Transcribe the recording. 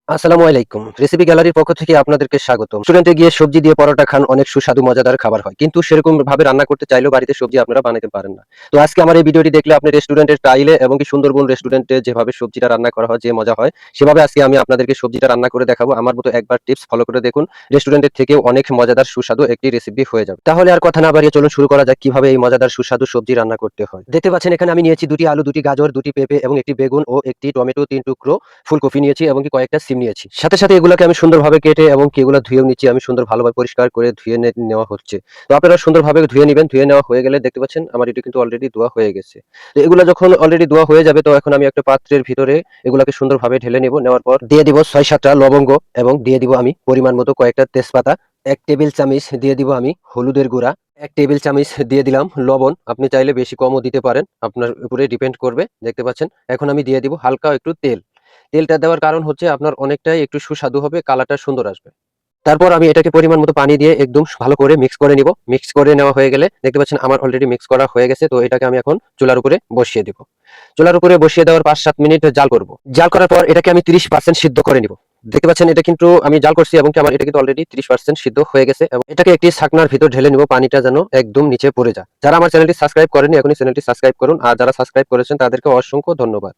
আসসালামু আলাইকুম। রেসিপি গ্যালারির পক্ষ থেকে আপনাদেরকে স্বাগতম। রেস্টুরেন্টে গিয়ে সবজি দিয়ে পরোটা খান, অনেক সুস্বাদু মজাদার খাবার হয়। কিন্তু সেরকম ভাবে রান্না করতে চাইলেও বাড়িতে সবজি আপনারা বানাইতে পারেন না। তো আজকে আমার এই ভিডিওটি দেখলে আপনি রেস্টুরেন্টের স্টাইলে এবং কি সুন্দরবন রেস্টুরেন্টে যেভাবে সবজিটা রান্না করা হয়, যে মজা হয়, সেভাবে আজকে আমি আপনাদেরকে সবজিটা রান্না করে দেখাবো। আমার মতো একবার টিপস ফলো করে দেখুন। রেস্টুরেন্টের থেকেও অনেক মজাদার সুস্বাদু একটি রেসিপি হয়ে যাবে। তাহলে আর কথা না বাড়িয়ে চলুন শুরু করা যাক কিভাবে এই মজাদার সুস্বাদু সবজি রান্না করতে হয়। দেখতে পাচ্ছেন এখানে আমি নিয়েছি ২ টি আলু, ২ টি গাজর, ২ টি পেঁপে এবং ১ টি বেগুন ও ১ টি টমেটো, ৩ টুকরো ফুলকপি নিয়েছি এবং কি কয়েকটা সিম নিয়েছি। সাথে এগুলাকে আমি সুন্দরভাবে কেটে এবং কি এগুলা ধুয়েও নিচ্ছি। আমি সুন্দর ভালোভাবে পরিষ্কার করে ধুয়ে নেওয়া হচ্ছে। তো আপনারা সুন্দরভাবে ধুয়ে নিবেন। ধুয়ে নেওয়া হয়ে গেলে দেখতে পাচ্ছেন আমার এটা কিন্তু অলরেডি ধোয়া হয়ে গেছে। তো এগুলা যখন অলরেডি ধোয়া হয়ে যাবে তো এখন আমি একটা পাত্রের ভিতরে এগুলাকে সুন্দরভাবে ঢেলে নিব। নেওয়ার পর দিয়ে দিব ৬-৭ টা লবঙ্গ এবং দিয়ে দিব আমি পরিমাণ মতো কয়েকটা তেজপাতা। ১ টেবিল চামচ দিয়ে দিব আমি হলুদের গুঁড়া। ১ টেবিল চামচ দিয়ে দিলাম লবণ। আপনি চাইলে বেশি কমও দিতে পারেন। আপনার উপরে ডিপেন্ড করবে। দেখতে পাচ্ছেন। এখন আমি দিয়ে দিব হালকা একটু তেল। তেলটা দেওয়ার কারণ হচ্ছে আপনার অনেকটাই একটু সুস্বাদু হবে, কালারটা সুন্দর আসবে। তারপর আমি এটাকে পরিমাণ মতো পানি দিয়ে একদম ভালো করে মিক্স করে নিব। মিক্স করে নেওয়া হয়ে গেলে দেখতে পাচ্ছেন আমার অলরেডি মিক্স করা হয়ে গেছে। তো এটাকে আমি এখন চুলার উপরে বসিয়ে দিব। চুলার উপরে বসিয়ে দেওয়ার ৫-৭ মিনিট জাল করব। জাল করার পর এটাকে আমি ৩০% সিদ্ধ করে নিব। দেখতে পাচ্ছেন এটা কিন্তু আমি জাল করছি এবং কি আমার এটা কিন্তু অলরেডি ৩০% সিদ্ধ হয়ে গেছে এবং এটাকে একটি ছাকনার ভিতর ঢেলে নিব, পানিটা যেন একদম নিচে পড়ে যায়। যারা আমার চ্যানেলটি সাবস্ক্রাইব করেননি এখনই চ্যানেলটি সাবস্ক্রাইব করুন, আর যারা সাবস্ক্রাইব করেছেন তাদেরকে অসংখ্য ধন্যবাদ।